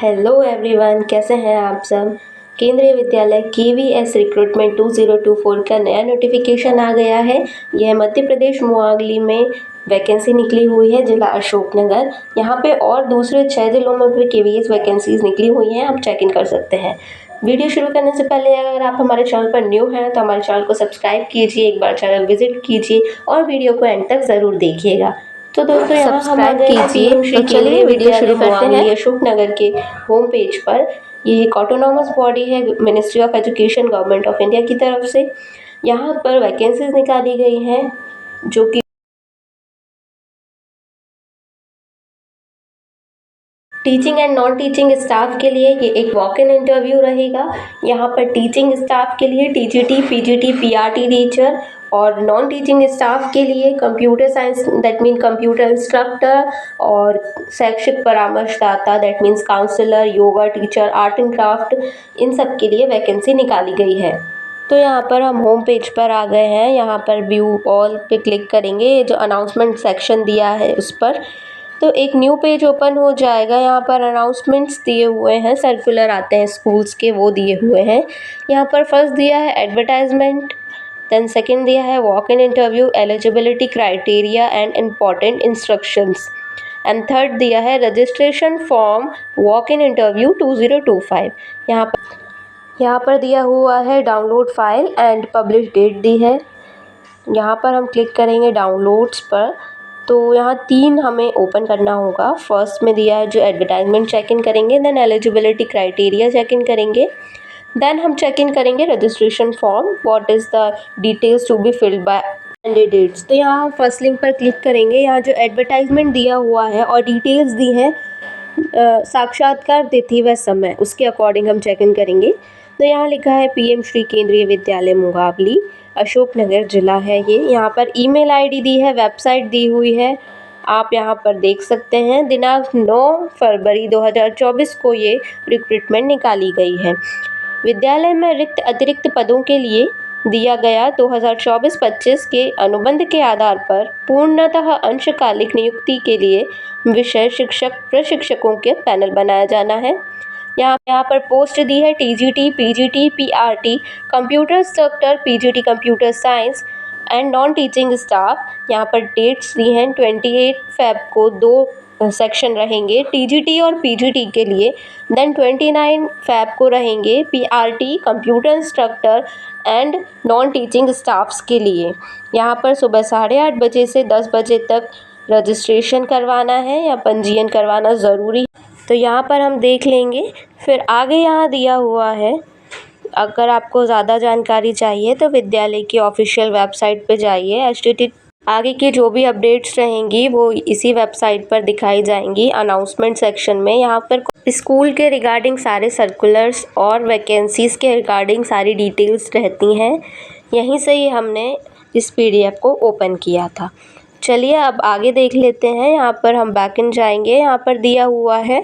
Hello everyone, कैसे हैं आप सब। केंद्रीय विद्यालय KVS रिक्रूटमेंट 2024 का नया नोटिफिकेशन आ गया है। यह मध्य प्रदेश मुआगली में वैकेंसी निकली हुई है, जिला अशोकनगर। यहाँ पे और दूसरे 6 जिलों में भी KVS वैकेंसीज निकली हुई हैं, आप चेक इन कर सकते हैं। वीडियो शुरू करने से पहले अगर आप हमारे चैनल पर न्यू हैं तो हमारे चैनल को सब्सक्राइब कीजिए, एक बार चैनल विजिट कीजिए और वीडियो को एंड तक ज़रूर देखिएगा। तो दोस्तों यहाँ हम आ गए कीजिए। तो चलिए वीडियो शुरू करते हैं। अशोकनगर के होम पेज पर ये एक ऑटोनॉमस बॉडी है, ministry of education government of India की तरफ से। यहाँ पर वैकेंसीज निकाली गई हैं जो कि teaching and non teaching staff के लिए ये एक वॉक इन इंटरव्यू रहेगा। यहाँ पर टीचिंग स्टाफ के लिए TGT, PGT, PRT टीचर और नॉन टीचिंग स्टाफ के लिए computer science that mean computer instructor और शैक्षिक परामर्शदाता that means counsellor, yoga teacher, art and craft, इन सब के लिए वैकेंसी निकाली गई है। तो यहाँ पर हम होम पेज पर आ गए हैं। यहाँ पर व्यू ऑल पे क्लिक करेंगे, जो अनाउंसमेंट सेक्शन दिया है उस पर तो एक न्यू पेज ओपन हो जाएगा। यहाँ पर अनाउंसमेंट्स दिए हुए हैं, सर्कुलर आते हैं स्कूल्स के, वो दिए हुए हैं। यहाँ पर फर्स्ट दिया है एडवर्टाइजमेंट, देन सेकंड दिया है walk in interview, eligibility criteria and important instructions, and third दिया है registration form walk in interview 2025। यहाँ पर दिया हुआ है download file and publish date दी है। यहाँ पर हम क्लिक करेंगे डाउनलोड्स पर, तो यहाँ 3 हमें ओपन करना होगा। फर्स्ट में दिया है जो एडवर्टाइजमेंट चेक इन करेंगे, then eligibility criteria check in करेंगे, देन हम चेक इन करेंगे registration form, what is the details to be filled by candidates. तो यहाँ हम फर्स्ट लिंक पर क्लिक करेंगे। यहाँ जो एडवर्टाइजमेंट दिया हुआ है और डिटेल्स दी हैं, साक्षात्कार तिथि व समय, उसके अकॉर्डिंग हम चेक इन करेंगे। तो यहाँ लिखा है PM श्री केंद्रीय विद्यालय मुंगावली, अशोकनगर जिला है ये। यहाँ पर ईमेल ID दी है, वेबसाइट दी हुई है, आप यहाँ पर देख सकते हैं। दिनांक 9 फरवरी 2024 को ये रिक्रूटमेंट निकाली गई है। विद्यालय में रिक्त अतिरिक्त पदों के लिए दिया गया 2024-25 के अनुबंध के आधार पर पूर्णतः अंशकालिक नियुक्ति के लिए विषय शिक्षक प्रशिक्षकों के पैनल बनाया जाना है। यहाँ पर पोस्ट दी है TGT, PGT, PRT, computer instructor, PGT computer science and non teaching staff. यहाँ पर डेट्स दी हैं 28 फेब को 2 सेक्शन रहेंगे TGT और PGT के लिए, देन 29 फेब को रहेंगे PRT computer instructor and non teaching staffs के लिए। यहाँ पर सुबह 8:30 बजे से 10 बजे तक रजिस्ट्रेशन करवाना है या पंजीयन करवाना ज़रूरी है। तो यहाँ पर हम देख लेंगे। फिर आगे यहाँ दिया हुआ है, अगर आपको ज़्यादा जानकारी चाहिए तो विद्यालय की ऑफिशियल वेबसाइट पे जाइए। आगे की जो भी अपडेट्स रहेंगी वो इसी वेबसाइट पर दिखाई जाएंगी अनाउंसमेंट सेक्शन में। यहाँ पर स्कूल के रिगार्डिंग सारे सर्कुलर्स और वैकेंसीज़ के रिगार्डिंग सारी डिटेल्स रहती हैं। यहीं से ही हमने इस PDF को ओपन किया था। चलिए अब आगे देख लेते हैं। यहाँ पर हम बैकएंड जाएंगे। यहाँ पर दिया हुआ है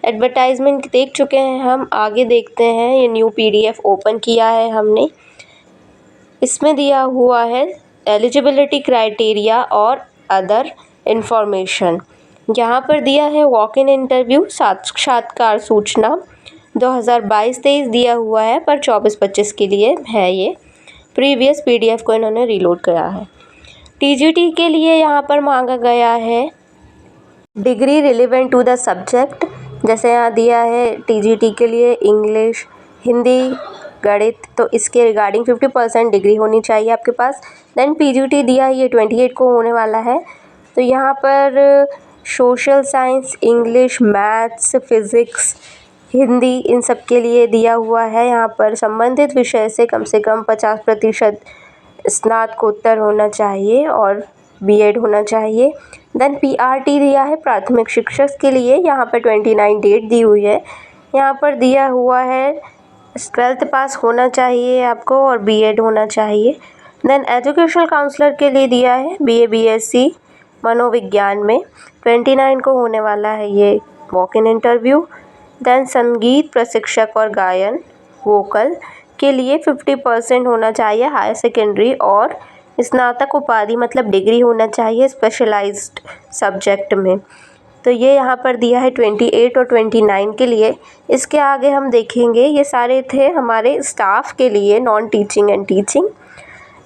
एडवर्टाइजमेंट देख चुके हैं हम, आगे देखते हैं। ये न्यू PDF ओपन किया है हमने। इसमें दिया हुआ है एलिजिबिलिटी क्राइटेरिया और अदर इन्फॉर्मेशन। यहाँ पर दिया है वॉक इन इंटरव्यू साक्षात्कार सूचना 2022-23 दिया हुआ है, पर 24-25 के लिए है। ये प्रीवियस PDF को इन्होंने रीलोड किया है। TGT के लिए यहाँ पर मांगा गया है degree relevant to the subject, जैसे यहाँ दिया है TGT के लिए इंग्लिश, हिंदी, गणित, तो इसके रिगार्डिंग 50% डिग्री होनी चाहिए आपके पास। देन PGT दिया है, ये 28 को होने वाला है। तो यहाँ पर social science, English, maths, physics, Hindi, इन सब के लिए दिया हुआ है। यहाँ पर संबंधित विषय से कम 50% स्नातकोत्तर होना चाहिए और B.Ed होना चाहिए। देन PRT दिया है प्राथमिक शिक्षक के लिए, यहाँ पर 29 डेट दी हुई है। यहाँ पर दिया हुआ है 12th पास होना चाहिए आपको और B.Ed होना चाहिए। देन एजुकेशनल काउंसलर के लिए दिया है BA BSc मनोविज्ञान में, 29 को होने वाला है ये वॉक इन इंटरव्यू। देन संगीत प्रशिक्षक और गायन वोकल के लिए 50% होना चाहिए हायर सेकेंडरी और स्नातक उपाधि मतलब डिग्री होना चाहिए स्पेशलाइज्ड सब्जेक्ट में। तो ये यहाँ पर दिया है 28 और 29 के लिए। इसके आगे हम देखेंगे, ये सारे थे हमारे स्टाफ के लिए, non teaching and teaching.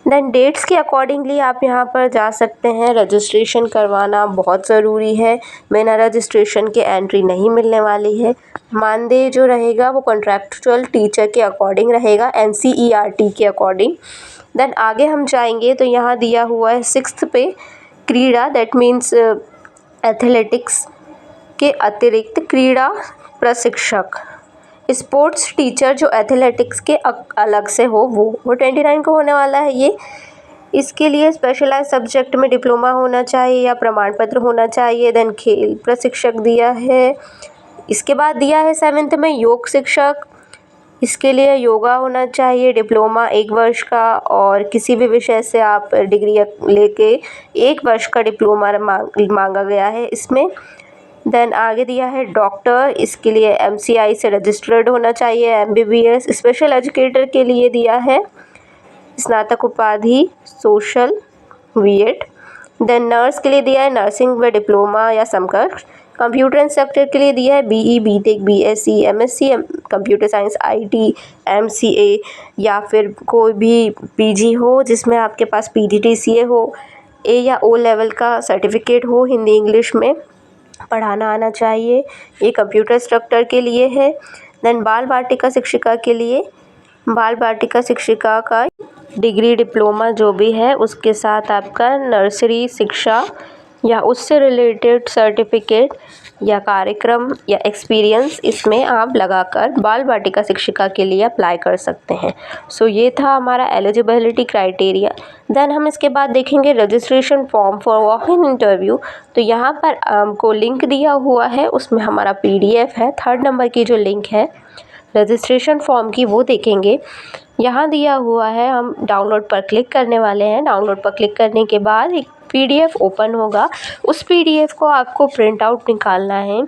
Then dates के अकॉर्डिंगली आप यहाँ पर जा सकते हैं। रजिस्ट्रेशन करवाना बहुत ज़रूरी है, बिना रजिस्ट्रेशन के एंट्री नहीं मिलने वाली है। मानदेय जो रहेगा वो कॉन्ट्रैक्चुअल टीचर के अकॉर्डिंग रहेगा, NCERT के अकॉर्डिंग। देन आगे हम जाएंगे तो यहाँ दिया हुआ है 6th पे क्रीड़ा, दैट मीन्स एथलेटिक्स के अतिरिक्त क्रीड़ा प्रशिक्षक, स्पोर्ट्स टीचर जो एथलेटिक्स के अलग से हो वो 29 को होने वाला है ये। इसके लिए स्पेशलाइज सब्जेक्ट में डिप्लोमा होना चाहिए या प्रमाण पत्र होना चाहिए। देन खेल प्रशिक्षक दिया है। इसके बाद दिया है 7th में योग शिक्षक, इसके लिए योगा होना चाहिए, डिप्लोमा 1 वर्ष का, और किसी भी विषय से आप डिग्री लेके 1 वर्ष का डिप्लोमा मांगा गया है इसमें। देन आगे दिया है डॉक्टर, इसके लिए MCI से रजिस्टर्ड होना चाहिए। MBBS स्पेशल एजुकेटर के लिए दिया है स्नातक उपाधि सोशल B.Ed। देन नर्स के लिए दिया है नर्सिंग व डिप्लोमा या समकक्ष। कंप्यूटर इंस्ट्रक्टर के लिए दिया है BE BTech BSc MSc computer science IT MCA, या फिर कोई भी PG हो जिसमें आपके पास PGDCA हो, A या O लेवल का सर्टिफिकेट हो, हिंदी इंग्लिश में पढ़ाना आना चाहिए। ये कंप्यूटर इंस्ट्रक्टर के लिए है। देन बाल वाटिका शिक्षिका के लिए, बाल वाटिका शिक्षिका का डिग्री डिप्लोमा जो भी है उसके साथ आपका नर्सरी शिक्षा या उससे रिलेटेड सर्टिफिकेट या कार्यक्रम या एक्सपीरियंस इसमें आप लगाकर बाल वाटिका शिक्षिका के लिए अप्लाई कर सकते हैं। सो ये था हमारा एलिजिबिलिटी क्राइटेरिया। देन हम इसके बाद देखेंगे registration form for walk in interview. तो यहाँ पर आपको लिंक दिया हुआ है, उसमें हमारा PDF है। 3rd नंबर की जो लिंक है रजिस्ट्रेशन फॉर्म की वो देखेंगे। यहाँ दिया हुआ है, हम डाउनलोड पर क्लिक करने वाले हैं। डाउनलोड पर क्लिक करने के बाद एक PDF ओपन होगा, उस PDF को आपको प्रिंट आउट निकालना है।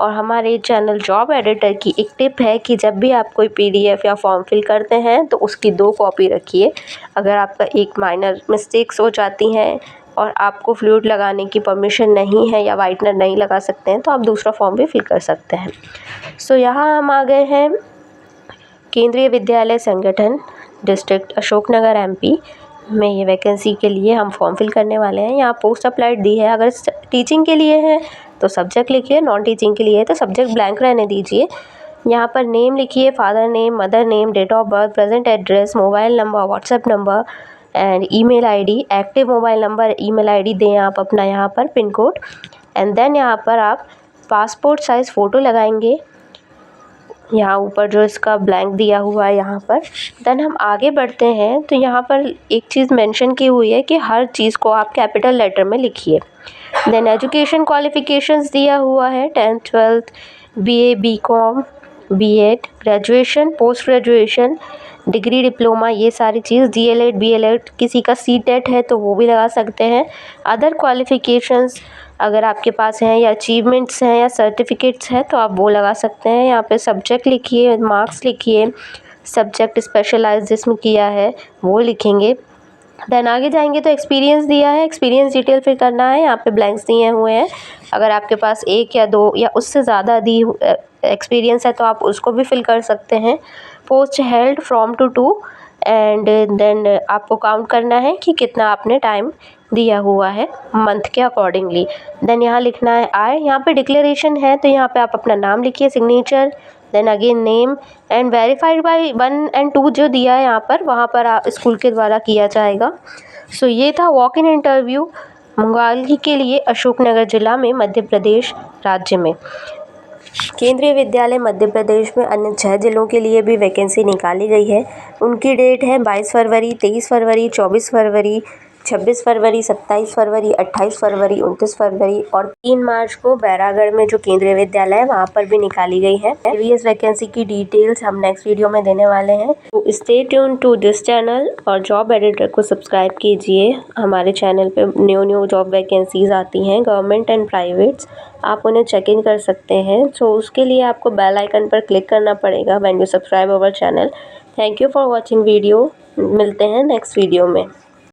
और हमारे चैनल जॉब एडिटर की एक टिप है कि जब भी आप कोई PDF या फॉर्म फिल करते हैं तो उसकी 2 कॉपी रखिए। अगर आपका एक माइनर मिस्टेक्स हो जाती हैं और आपको फ्लूइड लगाने की परमिशन नहीं है या वाइटनर नहीं लगा सकते हैं तो आप दूसरा फॉर्म भी फिल कर सकते हैं। सो यहाँ हम आ गए हैं केंद्रीय विद्यालय संगठन डिस्ट्रिक्ट अशोकनगर MP में। ये वैकेंसी के लिए हम फॉर्म फिल करने वाले हैं। यहाँ पोस्ट अप्लाइड दी है। अगर टीचिंग के लिए है तो सब्जेक्ट लिखिए, नॉन टीचिंग के लिए है तो सब्जेक्ट ब्लैंक रहने दीजिए। यहाँ पर नेम लिखिए, father name, mother name, date of birth, present address, mobile number, WhatsApp number and email ID, active mobile number, email ID दें आप अपना यहाँ पर, पिन कोड। एंड देन यहाँ पर आप पासपोर्ट साइज़ फ़ोटो लगाएंगे, यहाँ ऊपर जो इसका ब्लैंक दिया हुआ है यहाँ पर। देन हम आगे बढ़ते हैं तो यहाँ पर एक चीज़ मेंशन की हुई है कि हर चीज़ को आप कैपिटल लेटर में लिखिए। देन एजुकेशन क्वालिफिकेशंस दिया हुआ है 10th 12th BA BCom B.Ed, graduation, post graduation, degree diploma, ये सारी चीज़, DLED BLED, किसी का CTET है तो वो भी लगा सकते हैं। अदर क्वालिफिकेशंस अगर आपके पास हैं या अचीवमेंट्स हैं या सर्टिफिकेट्स हैं तो आप वो लगा सकते हैं। यहाँ पे सब्जेक्ट लिखिए, मार्क्स लिखिए, सब्जेक्ट स्पेशलाइज जिसमें किया है वो लिखेंगे। देन आगे जाएंगे तो एक्सपीरियंस दिया है, एक्सपीरियंस डिटेल फिल करना है। यहाँ पे ब्लैंक्स दिए हुए हैं। अगर आपके पास 1 या 2 या उससे ज़्यादा एक्सपीरियंस है तो आप उसको भी फिल कर सकते हैं। Post held from to and then आपको काउंट करना है कि कितना आपने टाइम दिया हुआ है मंथ के अकॉर्डिंगली। देन यहाँ लिखना है आय। यहाँ पे डिक्लेरेशन है तो यहाँ पे आप अपना नाम लिखिए, signature, then again name and verified by 1 और 2 जो दिया है यहाँ पर, वहाँ पर आप स्कूल के द्वारा किया जाएगा। सो ये था वॉक इन इंटरव्यू मुंगाली के लिए अशोकनगर जिला में, मध्य प्रदेश राज्य में। केंद्रीय विद्यालय मध्य प्रदेश में अन्य 6 जिलों के लिए भी वैकेंसी निकाली गई है। उनकी डेट है 22 फरवरी, 23 फरवरी, 24 फरवरी, 26 फरवरी, 27 फरवरी, 28 फरवरी, 29 फरवरी और 3 मार्च को बैरागढ़ में जो केंद्रीय विद्यालय है वहाँ पर भी निकाली गई है। प्रीवियस वैकेंसी की डिटेल्स हम नेक्स्ट वीडियो में देने वाले हैं। तो stay tune to this channel और जॉब एडिटर को सब्सक्राइब कीजिए। हमारे चैनल पे न्यू जॉब वैकेंसीज आती हैं, गवर्नमेंट एंड प्राइवेट्स, आप उन्हें चेक इन कर सकते हैं। सो उसके लिए आपको बेल आइकन पर क्लिक करना पड़ेगा when you subscribe our channel. Thank you for watching video. मिलते हैं नेक्स्ट वीडियो में।